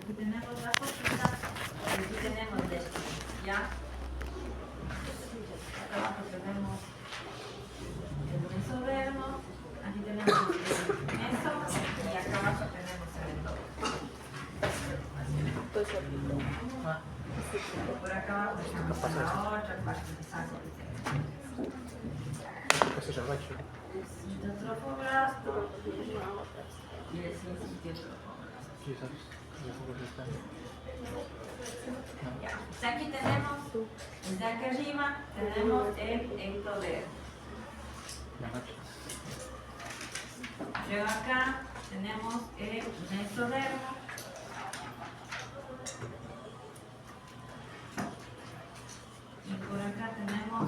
Aquí tenemos la cosita, y aquí tenemos esto, ¿ya? Acá abajo tenemos el mesodermo, aquí tenemos el meso y acá abajo tenemos el endódermo. Por acá abajo tenemos la otra parte del saco que tenemos. El trofoblasto y el sincitio trofoblasto. Ya. Pues aquí tenemos, desde acá arriba tenemos el ectodermo. Luego acá tenemos el mesodermo. Y por acá tenemos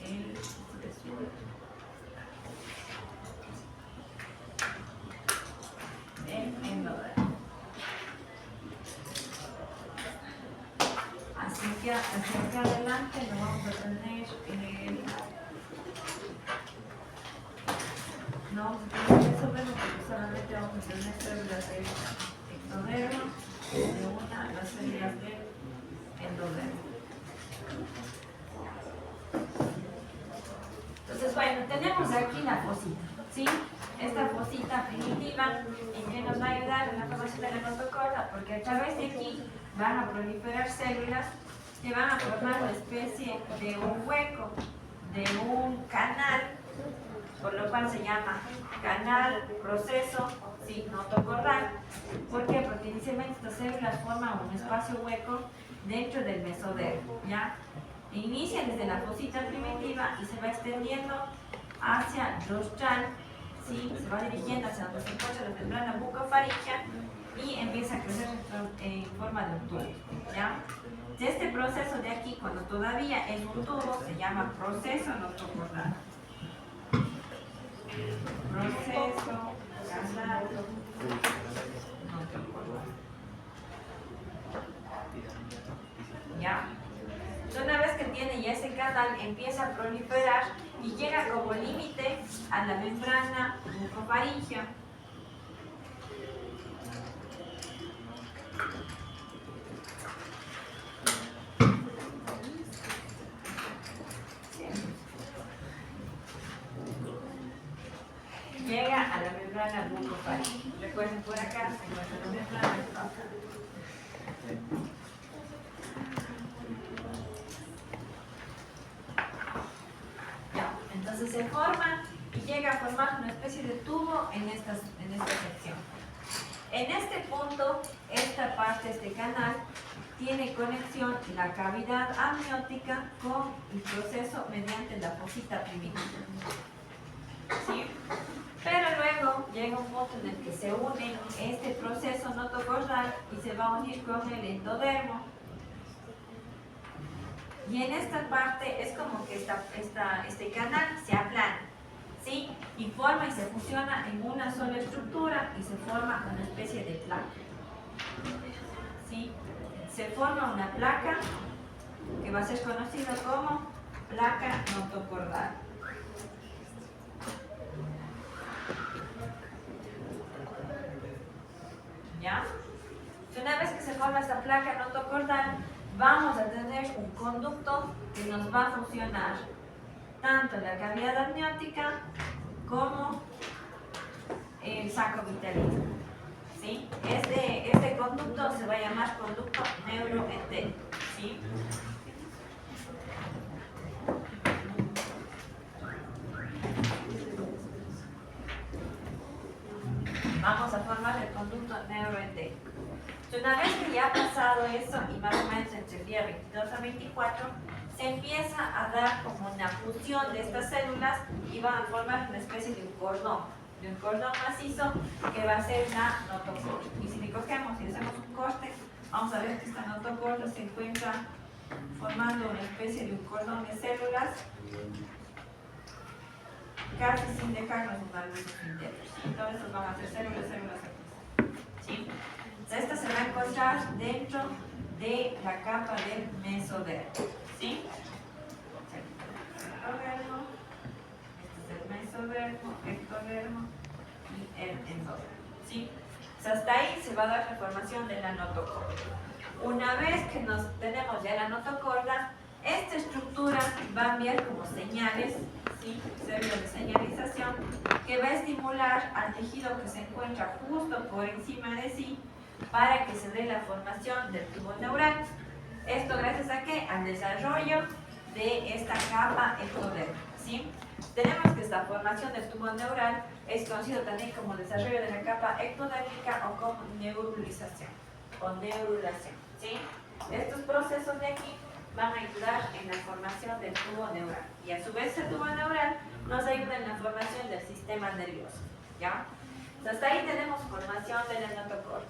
el endodermo. Hacia acá adelante lo vamos a tener no vamos a tener mesodermo porque solamente vamos a tener células del ectodermo y de una las células del endodermo. Entonces, bueno, tenemos aquí la fosita, ¿sí? Esta fosita primitiva, ¿en qué nos va a ayudar en la formación de la notocorda? Porque a través de aquí van a proliferar células que van a formar una especie de un hueco, de un canal, por lo cual se llama canal proceso sí, notocordal. ¿Por qué? Porque inicialmente estas células forman un espacio hueco dentro del mesodermo, ¿ya? Inicia desde la fosita primitiva y se va extendiendo hacia rostral, ¿sí? Se va dirigiendo hacia donde se encuentra la membrana bucofaríngea y empieza a crecer en forma de un tubo, ¿ya? Este proceso de aquí, cuando todavía es un tubo, se llama proceso notocordal. Proceso canal notocordal. ¿Ya? Una vez que tiene ya ese canal, empieza a proliferar y llega como límite a la membrana bucofaríngea. Llega a la membrana bucofaríngea. Recuerden, por acá se encuentra la membrana bucofaríngea. Entonces se forma y llega a formar una especie de tubo en esta sección. En este punto, esta parte, este canal, tiene conexión la cavidad amniótica con el proceso mediante la fosita primitiva. ¿Sí? Pero luego llega un punto en el que se une este proceso notocordal y se va a unir con el endodermo. Y en esta parte es como que este canal se aplana, ¿sí? Y forma y se fusiona en una sola estructura y se forma una especie de placa, ¿sí? Se forma una placa que va a ser conocida como placa notocordal. ¿Ya? Una vez que se forma esta placa notocordal, vamos a tener un conducto que nos va a fusionar tanto la cavidad amniótica como el saco vitalino, ¿sí? Este conducto se va a llamar conducto neuroentérico, ¿sí? Vamos a formar el conducto neuroentérico. Una vez que ya ha pasado eso, y más o menos entre el día 22 a 24, se empieza a dar como una fusión de estas células y van a formar una especie de un cordón macizo que va a ser la notocorda. Y si le cogemos y hacemos un corte, vamos a ver que esta notocorda se encuentra formando una especie de un cordón de células casi sin dejarnos un luz internos. Entonces van a ser células aquí, ¿sí? Esta se va a encontrar dentro de la capa del mesodermo, ¿sí? Este es el mesodermo, ectodermo y el endodermo, ¿sí? Hasta ahí se va a dar la formación de la notocorda. Una vez que tenemos ya la notocorda, esta estructura va a enviar como señales, ¿sí? Células de señalización, que va a estimular al tejido que se encuentra justo por encima de sí para que se dé la formación del tubo neural. Esto gracias a ¿qué? Al desarrollo de esta capa ectodérmica, ¿sí? Tenemos que esta formación del tubo neural es conocido también como desarrollo de la capa ectodérmica o como neuralización o neurulación, ¿sí? Estos procesos de aquí van a ayudar en la formación del tubo neural y a su vez el tubo neural nos ayuda en la formación del sistema nervioso, ¿ya? Hasta ahí tenemos formación de la notocorda.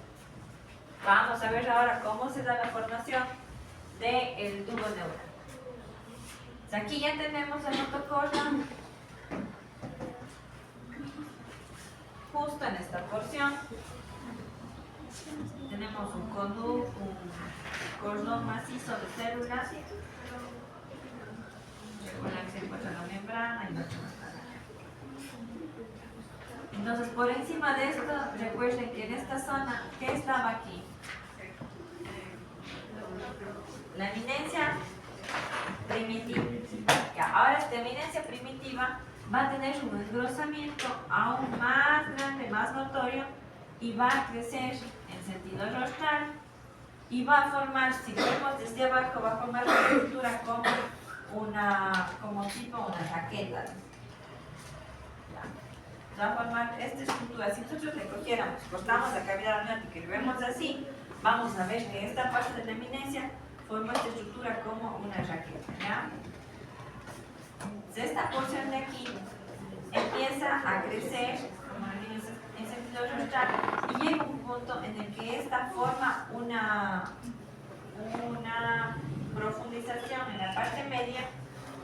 Vamos a ver ahora cómo se da la formación del tubo neural. Aquí ya tenemos la notocorda justo en esta porción. Tenemos un cordón macizo de células con la que se encuentra la membrana y la membrana. Entonces, por encima de esto, recuerden que en esta zona, ¿qué estaba aquí? La eminencia primitiva. Ahora esta eminencia primitiva va a tener un engrosamiento aún más grande, más notorio, y va a crecer en sentido rostral y va a formar, si lo vemos desde abajo, va a formar una estructura como tipo una raqueta. Va a formar esta estructura. Si nosotros le cogiéramos, cortamos la cavidad amniótica y lo vemos así, vamos a ver que esta parte de la eminencia forma esta estructura como una raqueta, ¿ya? Esta porción de aquí empieza a crecer como en sentido rostral y llega un punto en el que esta forma una profundización en la parte media,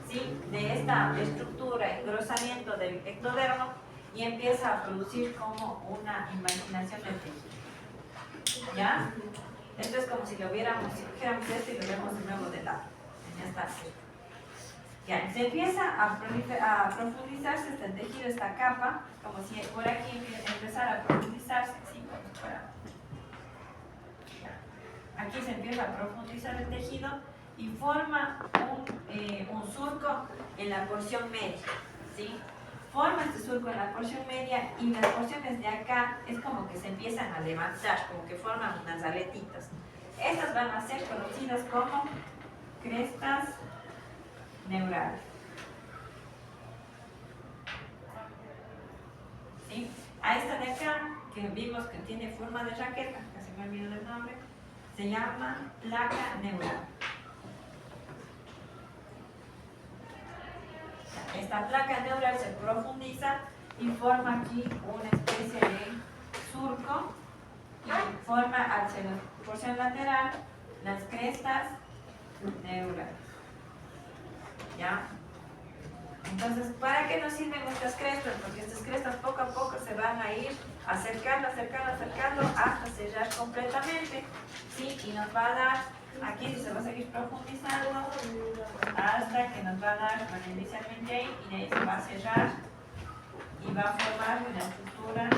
¿sí? De esta estructura, engrosamiento del ectodermo, y empieza a producir como una invaginación del tejido, ¿ya? Esto es como si lo viéramos, si cogiéramos esto y lo vemos de nuevo de lado, en esta parte. Ya, se empieza a profundizarse este tejido, esta capa, como si por aquí empezara a profundizarse, ¿sí? Aquí se empieza a profundizar el tejido y forma un surco en la porción media, ¿sí? Forma este surco en la porción media y las porciones de acá es como que se empiezan a levantar, como que forman unas aletitas. Estas van a ser conocidas como crestas neurales. ¿Sí? A esta de acá, que vimos que tiene forma de raqueta, casi me olvido del nombre, se llama placa neural. Esta placa neural se profundiza y forma aquí una especie de surco y forma hacia la porción lateral las crestas neurales. ¿Ya? Entonces, ¿para qué nos sirven estas crestas? Porque estas crestas poco a poco se van a ir acercando hasta cerrar completamente, ¿sí? Y nos va a dar, aquí se va a seguir profundizando hasta que nos va a dar, bueno, inicialmente ahí, y de ahí se va a cerrar y va a formar una estructura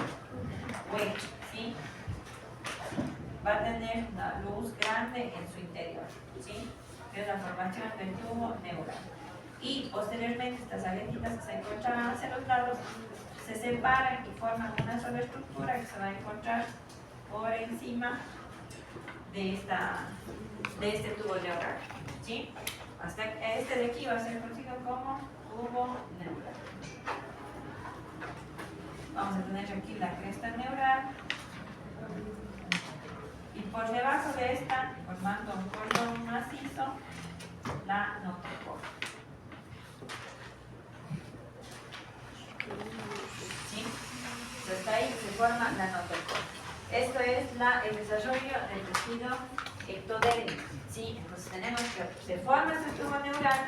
hueca, ¿sí? Va a tener una luz grande en su interior, ¿sí? Que es la formación del tubo neural. Y posteriormente estas aletitas que se encuentran hacia los lados se separan y forman una sola estructura que se va a encontrar por encima de este tubo neural, ¿sí? Hasta este de aquí va a ser conocido como tubo neural. Vamos a tener aquí la cresta neural y por debajo de esta, formando un cordón macizo, la notocorda. ¿Sí? Hasta ahí se forma la notocorda. Esto es el desarrollo del tejido ectodérmico, ¿sí? Entonces tenemos que se forma este tubo neural,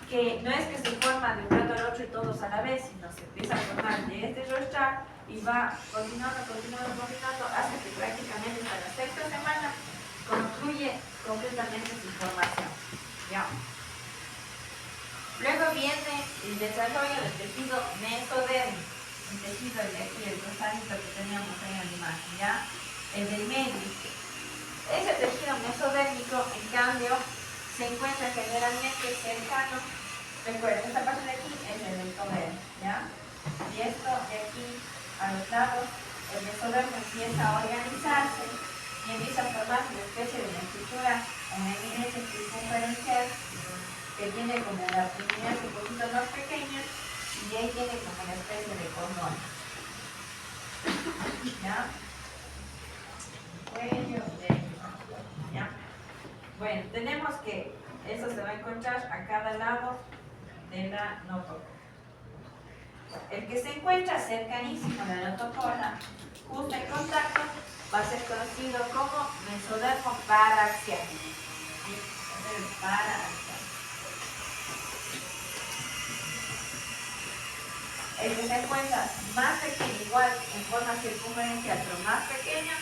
que no es que se forma de un lado al otro y todos a la vez, sino se empieza a formar de este rostral y va continuando hasta que prácticamente hasta la sexta semana concluye completamente su formación, ¿ya? Luego viene el desarrollo del tejido mesodérmico, el tejido de aquí, el rosadito que teníamos ahí en la imagen, ¿ya? el del medio. Ese tejido mesodérmico, en cambio, se encuentra generalmente cercano. Recuerden, esta parte de aquí es el endodermo, ¿ya? Y esto de aquí a los lados, el mesodermo empieza a organizarse y empieza a formar una especie de estructura, una eminencia circunferencial que tiene como la eminencia un poquito más pequeña y ahí tiene como una especie de cordón. ¿Ya? Cuello, ¿ya? Bueno, tenemos que eso se va a encontrar a cada lado de la notocorda. El que se encuentra cercanísimo a la notocorda, justo en contacto, va a ser conocido como mesodermo paraxial. ¿Sí? Paraxial. El que se encuentra más pequeño, igual en forma circunferencial, pero más pequeña,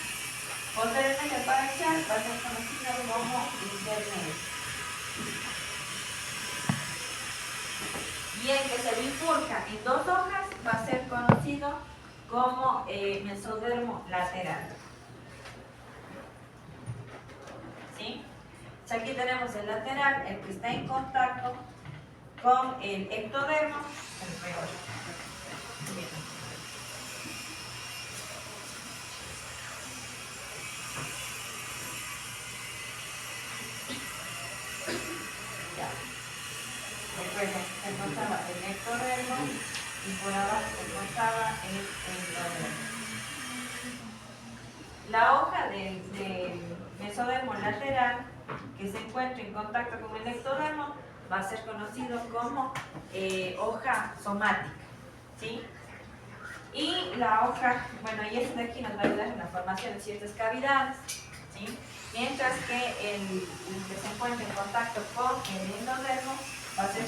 posteriormente el paraxial va a ser conocido como intermedio. Y el que se bifurca en dos hojas va a ser conocido como mesodermo lateral. ¿Sí? Aquí tenemos el lateral, el que está en contacto con el ectodermo. Recuerden, se encontraba el ectodermo y por abajo se encontraba el endodermo. La hoja del mesodermo lateral que se encuentra en contacto con el ectodermo va a ser conocido como hoja somática, ¿sí? Y la hoja, bueno, y este de aquí nos va a ayudar en la formación de ciertas cavidades, ¿sí? Mientras que el que se encuentra en contacto con el endodermo va a ser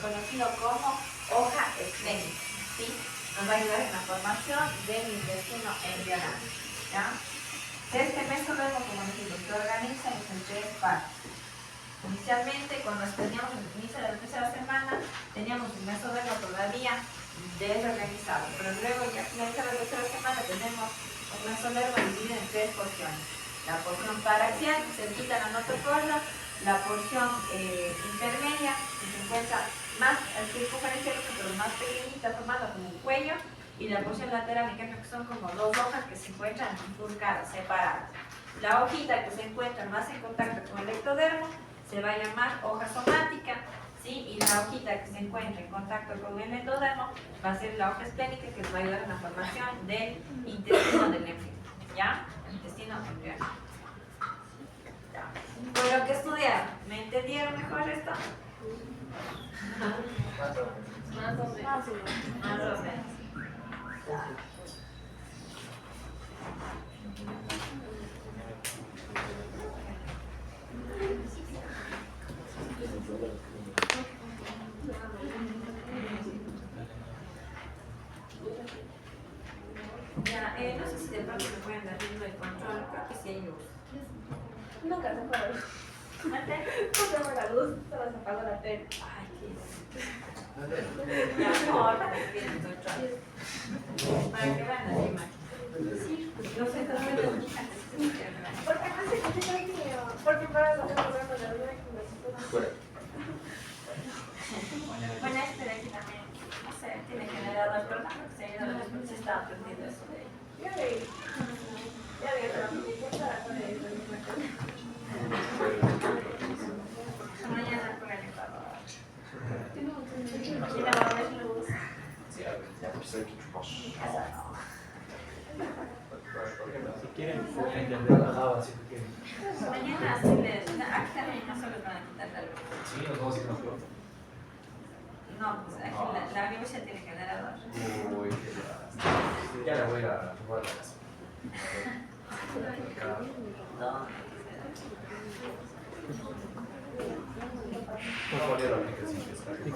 conocido como hoja esplénica, ¿sí? Nos va a ayudar en la formación del intestino embrional, ¿ya? Este mesodermo, como dijimos, se organiza en tres partes. Inicialmente, cuando teníamos el inicio de la tercera semana, teníamos el mesodermo todavía desorganizado, pero luego ya finalizada la tercera semana tenemos un mesodermo dividido en tres porciones. La porción paraxial, que se quita la notocorda, la porción intermedia, que se encuentra más circunferencial, pero más pequeñita, formada como un cuello, y la porción lateral, en cambio, que son como dos hojas que se encuentran bifurcadas, separadas. La hojita que se encuentra más en contacto con el ectodermo se va a llamar hoja somática, ¿sí? Y la hojita que se encuentra en contacto con el endodermo va a ser la hoja esplénica, que nos va a ayudar en la formación del intestino del embrión, ¿ya? Intestino embrional. Por lo que estudiaron, ¿me entendieron mejor esto? Más o menos. Ya, no sé si de pronto me pueden dar viendo el control, creo que sí hay luz. Nunca se fue la luz. ¿Mate? No se fue la luz, solo se apagó la tele. Ay, qué... Ya, no, ahora me piden el control. Para que vean las imágenes. Sí, no sé cómo me lo porque no sé qué te mío. Porque para los otros de la vida Bueno, este de aquí también, no sé, tiene generador, pero no creo que se haya ido, se está aprendiendo eso de ahí. Ya vi, pero ya está con el Mañana con el licuador. y la mamá es luz. Si quieren, entender la Java, si tú quieres. Mañana sí les, aquí también no solo van a quitar la luz. Sí, nos vamos a ir más pronto. No, pues aquí la universidad tiene generador. Uy, qué ya le voy a jugar a la casa. No. No podía la aplicación que está aquí.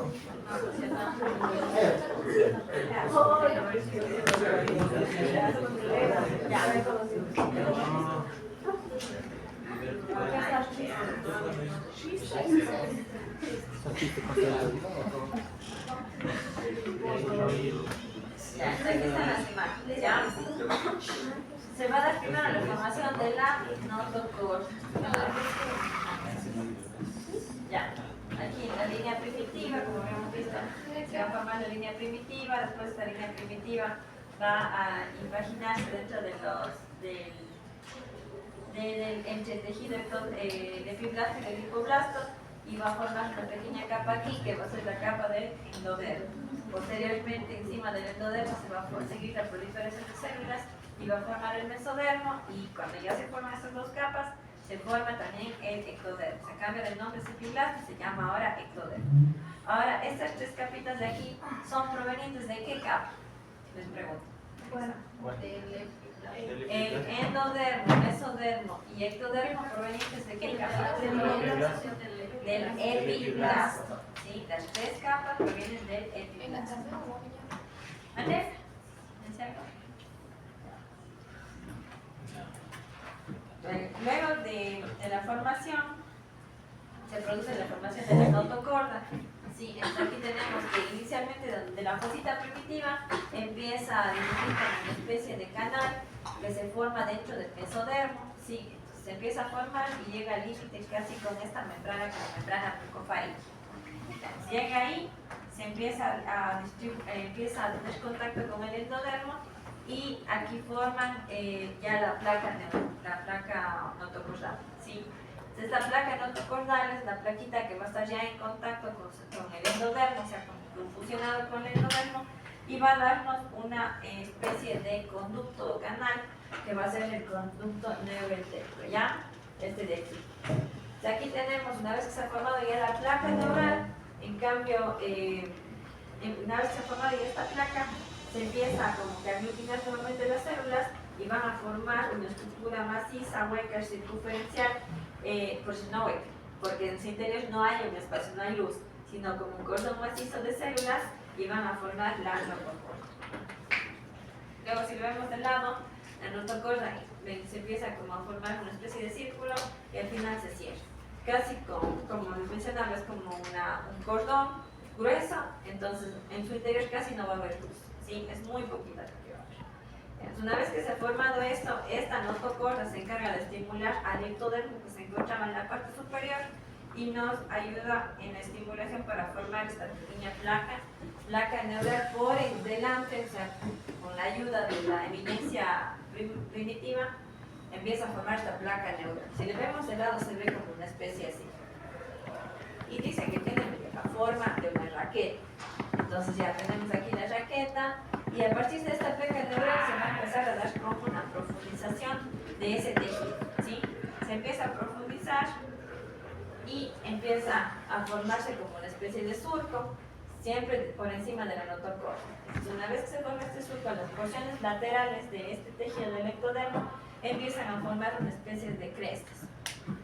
Ya, aquí están las imágenes, ¿ya? Se va a dar primero la capa notocorda. Ya, aquí en la línea primitiva, como hemos visto, se va a formar la línea primitiva, después esta línea primitiva va a imaginarse dentro de del entretejido de fibroblasto y de lipoblasto y va a formar una pequeña capa aquí que va a ser la capa del endodermo. Posteriormente, encima del endodermo se va a seguir la proliferación de células y va a formar el mesodermo, y cuando ya se forman estas dos capas, se forma también el ectodermo. Se cambia de nombre ese fibroblasto y se llama ahora ectodermo. Ahora, estas tres capitas de aquí son provenientes de ¿qué capa? Les pregunto. Bueno, El endodermo, mesodermo y ectodermo provenientes de ¿qué capa? Del epiblasto. ¿Sí? Las tres capas provienen del epiblasto. ¿Vale? ¿En serio? Luego de la formación, se produce la formación de la notocorda. Sí, aquí tenemos que inicialmente de la fosita primitiva empieza a dividir como una especie de canal que se forma dentro del mesodermo. Sí, entonces se empieza a formar y llega al límite casi con esta membrana, que es la membrana mucofaríngea. Llega ahí, se empieza a tener contacto con el endodermo y aquí forman ya la placa notocordal. ¿Sí? Esta placa notocordal es la plaquita que va a estar ya en contacto con el endodermo, o sea, fusionado con el endodermo, y va a darnos una especie de conducto o canal que va a ser el conducto neuroenterico, ¿ya? Este de aquí. O sea, aquí tenemos, una vez que se ha formado ya la placa neural, en cambio, una vez que se ha formado ya esta placa, se empieza como que a aglutinar nuevamente las células y van a formar una estructura maciza, hueca, circunferencial, pues no hueca, porque en su interior no hay un espacio, no hay luz, sino como un cordón macizo de células y van a formar la notocorda. Luego, si lo vemos del lado, la notocorda se empieza como a formar una especie de círculo y al final se cierra. Casi como les mencionaba, es como un cordón grueso, entonces en su interior casi no va a haber luz, ¿sí? Es muy poquita la que va a haber. Entonces, una vez que se ha formado esto, esta notocorda se encarga de estimular al ectodermo que se encontraba en la parte superior y nos ayuda en la estimulación para formar esta pequeña placa neural por delante, o sea, con la ayuda de la eminencia primitiva, empieza a formar esta placa neural. Si le vemos de lado, se ve como una especie así. Y dice que tiene la forma de una raqueta. Entonces ya tenemos aquí la raqueta y a partir de esta placa neural se va a empezar a dar como una profundización de ese tejido, ¿sí? Se empieza a profundizar y empieza a formarse como una especie de surco, siempre por encima de la notocorda. Entonces, una vez que se forma este surco, las porciones laterales de este tejido del ectodermo empiezan a formar una especie de crestas.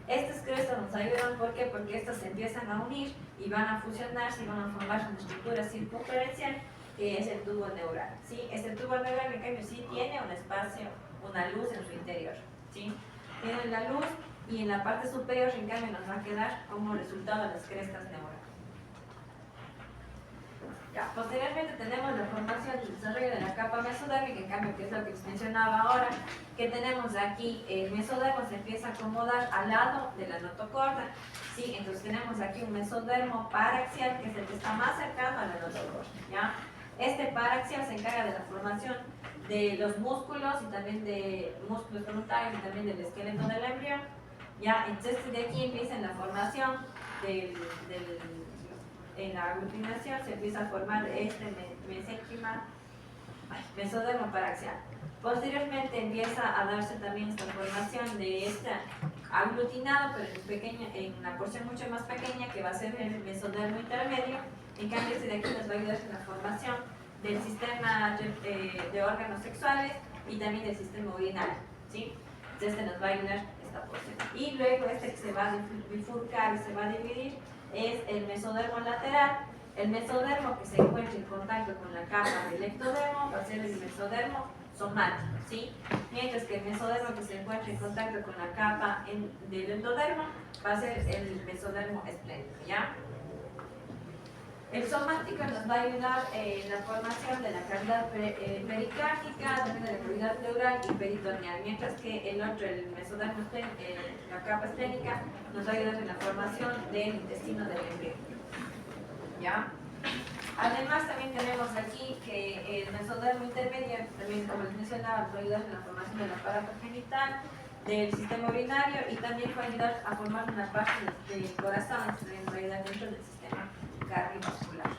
Estas crestas nos ayudan, ¿por qué? Porque estas se empiezan a unir y van a fusionarse y van a formar una estructura circunferencial que es el tubo neural, ¿sí? Este tubo neural, en cambio, sí tiene un espacio, una luz en su interior, ¿sí? Tiene la luz y en la parte superior, en cambio, nos va a quedar como resultado las crestas neurales. Ya, posteriormente tenemos la formación y desarrollo de la capa mesodérmica, en cambio, que es lo que les mencionaba ahora, que tenemos aquí el mesodermo se empieza a acomodar al lado de la notocorda, ¿sí? Entonces tenemos aquí un mesodermo paraxial, que es el que está más cercano a la notocorda, ¿ya? Este paraxial se encarga de la formación de los músculos y también de músculos frontales y también del esqueleto del embrión, ¿ya? Entonces de aquí empieza la formación en la aglutinación, se empieza a formar este mesodermo paraxial. Posteriormente empieza a darse también esta formación de este aglutinado, pero en una porción mucho más pequeña, que va a ser el mesodermo intermedio. En cambio, este de aquí nos va a ayudar en la formación del sistema de órganos sexuales y también del sistema urinario, ¿sí? Entonces, este nos va a ayudar esta porción. Y luego este que se va a bifurcar y se va a dividir es el mesodermo lateral. El mesodermo que se encuentra en contacto con la capa del ectodermo va a ser el mesodermo somático, ¿sí? Mientras que el mesodermo que se encuentra en contacto con la capa del endodermo va a ser el mesodermo esplénico, ¿ya? El somático nos va a ayudar en la formación de la cavidad pericárdica, también de la cavidad pleural y peritoneal, mientras que el otro, el mesodermo, la capa esténica, nos va a ayudar en la formación del intestino del embrión. ¿Ya? Además, también tenemos aquí que el mesodermo intermedio, también como les mencionaba, nos va a ayudar en la formación del aparato genital, del sistema urinario y también va a ayudar a formar una parte del corazón, en realidad dentro del sistema cardiovascular.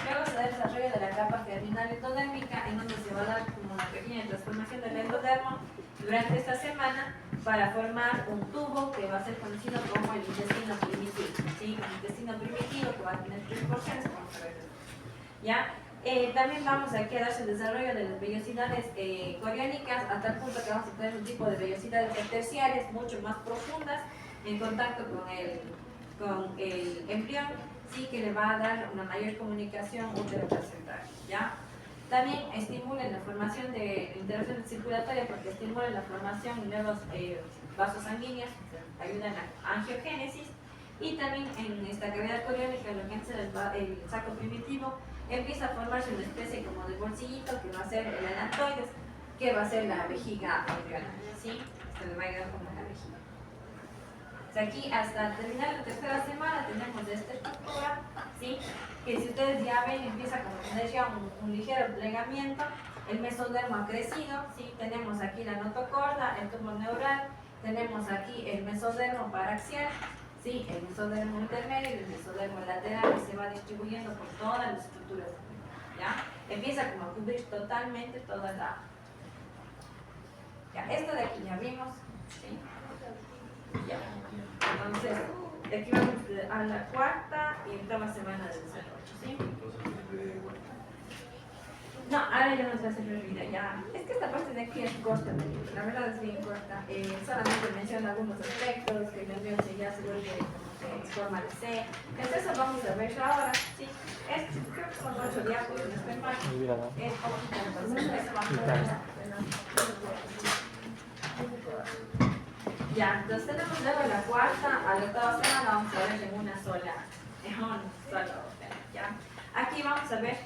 Luego se da el desarrollo de la capa terminal endodérmica, en donde se va a dar como una pequeña transformación del endodermo durante esta semana para formar un tubo que va a ser conocido como el intestino primitivo. ¿Sí? El intestino primitivo que va a tener 3 porciones, vamos a ver después. ¿Ya? También vamos aquí a darse el desarrollo de las vellosidades coriónicas, a tal punto que vamos a tener un tipo de vellosidades terciarias mucho más profundas en contacto con el embrión, sí, que le va a dar una mayor comunicación útero-placental, ¿ya? También estimula la formación de interacción circulatoria porque estimula la formación de nuevos vasos sanguíneos, ayudan a angiogénesis, y también en esta cavidad coriónica, lo que es el saco primitivo, empieza a formarse una especie como de bolsillito que va a ser el anatoides, que va a ser la vejiga embrional, ¿sí? Se le va a quedar como la vejiga. O sea, aquí hasta terminar la tercera semana tenemos esta estructura, ¿sí? Que si ustedes ya ven empieza como a tener ya un ligero plegamiento, el mesodermo ha crecido, ¿sí? Tenemos aquí la notocorda, el tubo neural, tenemos aquí el mesodermo paraxial, ¿sí? El mesodermo intermedio y el mesodermo lateral que se va distribuyendo por todas las estructuras, ¿ya? Empieza como a cubrir totalmente toda la... Ya, esto de aquí ya vimos, ¿sí? Ya. Entonces, de aquí vamos a la cuarta y octava semana de desarrollo, ¿sí? No, ahora ya nos va a hacer olvidar, ya. Es que esta parte de aquí es corta, la verdad es bien corta. Solamente menciona algunos aspectos, que el embrión ya se vuelve como que en forma de C. Entonces eso vamos a ver ahora, ¿sí? Creo que son 8 diapos, no estoy mal. Es poquito, entonces eso vamos a ver. Ya, entonces tenemos luego la cuarta a la octava semana, vamos a ver en una sola, ¿ya? Aquí vamos a ver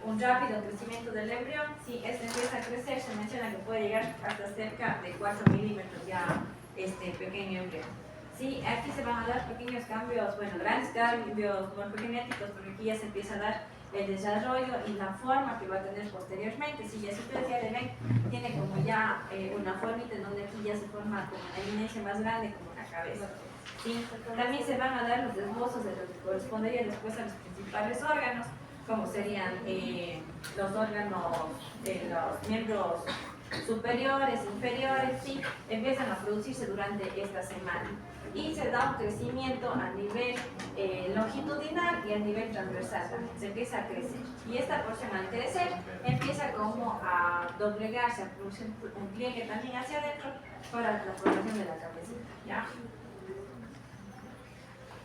un rápido crecimiento del embrión. Si este empieza a crecer, se menciona que puede llegar hasta cerca de 4 milímetros ya este pequeño embrión. Sí, aquí se van a dar pequeños cambios, bueno, grandes cambios morfogenéticos, porque aquí ya se empieza a dar el desarrollo y la forma que va a tener posteriormente. Si ya si ustedes ya le ven, tiene como ya una formita en donde aquí ya se forma como una eminencia más grande, como una cabeza. ¿Sí? También se van a dar los esbozos de lo que correspondería después a los principales órganos, como serían los órganos, los miembros superiores, inferiores, ¿sí? Empiezan a producirse durante esta semana. Y se da un crecimiento a nivel longitudinal y a nivel transversal también, se empieza a crecer. Y esta porción al crecer empieza como a doblegarse, a producir un pliegue también hacia adentro para la formación de la cabecita, ¿ya?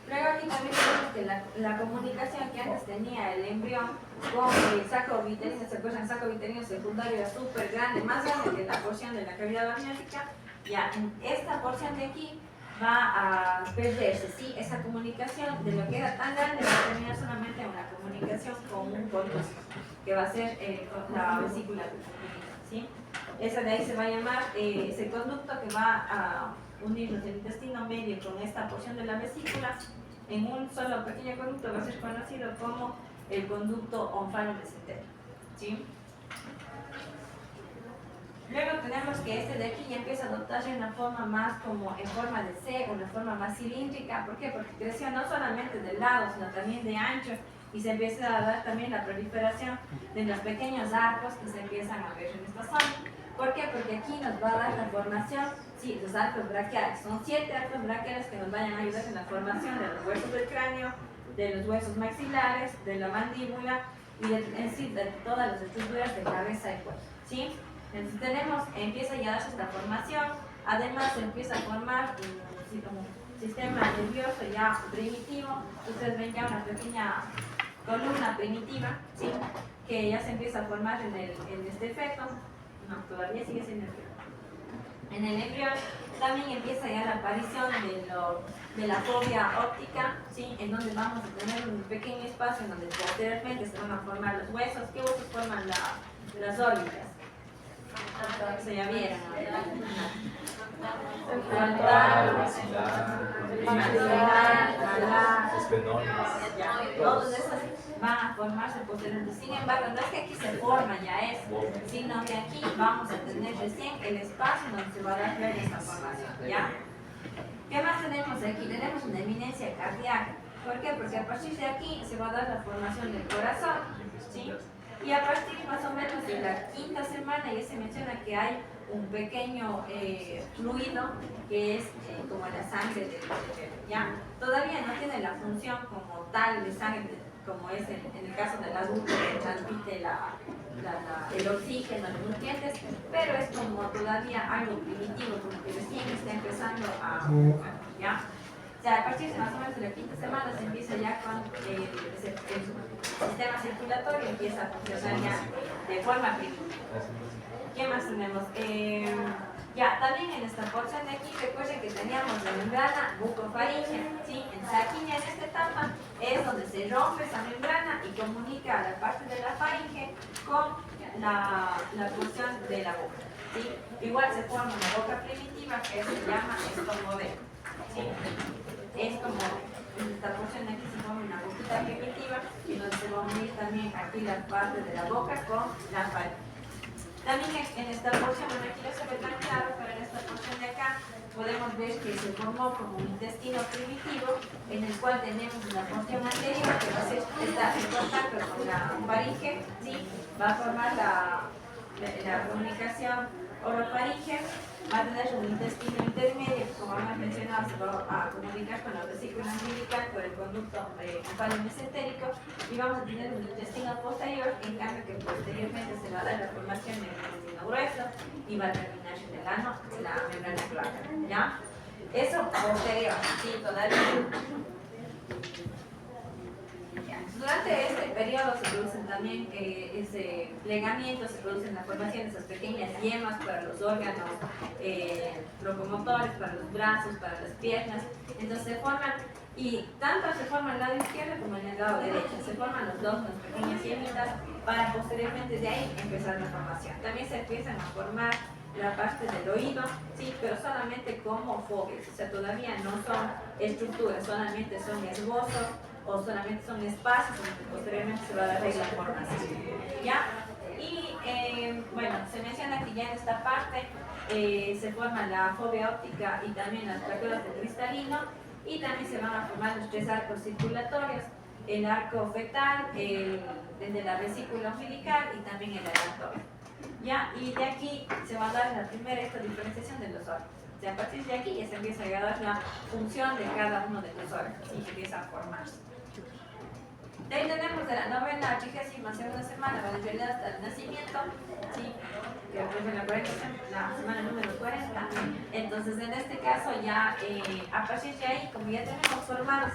Luego aquí también tenemos que la comunicación que antes tenía el embrión con el saco vitelino, ¿se acuerdan? El saco vitelino secundario era súper grande, más grande que la porción de la cavidad amniótica. Ya, en esta porción de aquí va a perderse, ¿sí? Esa comunicación de lo que era tan grande va a terminar solamente en una comunicación con un conducto, que va a ser la vesícula, ¿sí? Esa de ahí se va a llamar ese conducto que va a unirnos el intestino medio con esta porción de la vesícula en un solo pequeño conducto, va a ser conocido como el conducto ónfalo-mesentero, ¿sí? Luego tenemos que este de aquí ya empieza a adoptarse una forma más como en forma de C, una forma más cilíndrica. ¿Por qué? Porque creció no solamente de lado, sino también de ancho, y se empieza a dar también la proliferación de los pequeños arcos que se empiezan a ver en esta zona. ¿Por qué? Porque aquí nos va a dar la formación, sí, los arcos braquiales. Son 7 arcos braquiales que nos vayan a ayudar en la formación de los huesos del cráneo, de los huesos maxilares, de la mandíbula y en sí de todas las estructuras de cabeza y cuello, ¿sí? Entonces empieza ya a darse esta formación, además se empieza a formar un sistema nervioso ya primitivo. Ustedes ven ya una pequeña columna primitiva, ¿sí? Que ya se empieza a formar en este feto. No, todavía sigue siendo embrión. En el embrión también empieza ya la aparición de la fobia óptica, ¿sí? En donde vamos a tener un pequeño espacio en donde posteriormente se van a formar los huesos. ¿Qué huesos forman las órbitas? Se ya vieron, frontal, maxilar, todos esos van a formarse posteriormente. Sin embargo, no es que aquí se forma ya eso, sino que aquí vamos a tener recién el espacio donde se va a dar esta formación, ¿ya? ¿Qué más tenemos aquí? Tenemos una eminencia cardíaca. ¿Por qué? Porque a partir de aquí se va a dar la formación del corazón, ¿sí? Y a partir más o menos de la quinta semana ya se menciona que hay un pequeño fluido que es como la sangre del bebé, ¿ya? Todavía no tiene la función como tal de sangre, como es en el caso del adulto que transmite el oxígeno, los nutrientes, pero es como todavía algo primitivo, como que recién está empezando a, ¿ya? O sea, a partir de más o menos de la quinta semana se empieza ya con el sistema circulatorio, empieza a funcionar ya de forma primitiva. ¿Qué más tenemos? Ya, también en esta porción de aquí, recuerden que teníamos la membrana bucofaríngea, ¿sí? Aquí en esta etapa es donde se rompe esa membrana y comunica la parte de la faringe con la porción de la boca, ¿sí? Igual se forma una boca primitiva que se llama estomodeno, ¿sí? Es como en esta porción de aquí se forma una boquita primitiva y donde se va a unir también aquí la parte de la boca con la faringe. También en esta porción, bueno, aquí no se ve tan claro, pero en esta porción de acá podemos ver que se formó como un intestino primitivo en el cual tenemos una porción anterior que va a ser en contacto con la faringe, ¿sí? Va a formar la comunicación orofaringe, va a tener un intestino intermedio, como hemos mencionado, se va a comunicar con la vesícula umbilical por el conducto hepatomesenterico y vamos a tener un intestino posterior, en cambio que posteriormente se va a dar la formación del intestino grueso y va a terminar en el ano, la membrana cloaca, ¿ya? Eso posterior, sí, todavía. Durante este periodo se producen también ese plegamiento, se producen la formación de esas pequeñas yemas para los órganos locomotores, para los brazos, para las piernas. Entonces se forman, y tanto se forma el lado izquierdo como en el lado derecho, se forman los dos, las pequeñas yemitas, para posteriormente de ahí empezar la formación. También se empiezan a formar la parte del oído, sí, pero solamente como fobias, o sea, todavía no son estructuras, solamente son esbozos, o solamente son espacios donde posteriormente se va a dar la formación, ¿ya? Y bueno, se menciona que ya en esta parte se forma la fobia óptica y también las plaquetas de cristalino, y también se van a formar los tres arcos circulatorios, el arco fetal, el de la vesícula umbilical y también el aeratorio, ¿ya? Y de aquí se va a dar la primera diferenciación de los órganos. O sea, a partir de aquí ya se empieza a dar la función de cada uno de los órganos y empieza a formarse. De ahí tenemos de la novena a 32ª semana, bueno, en realidad hasta el nacimiento, ¿sí? Que fue la semana número 40. Entonces, en este caso ya, a partir de ahí, como ya tenemos formados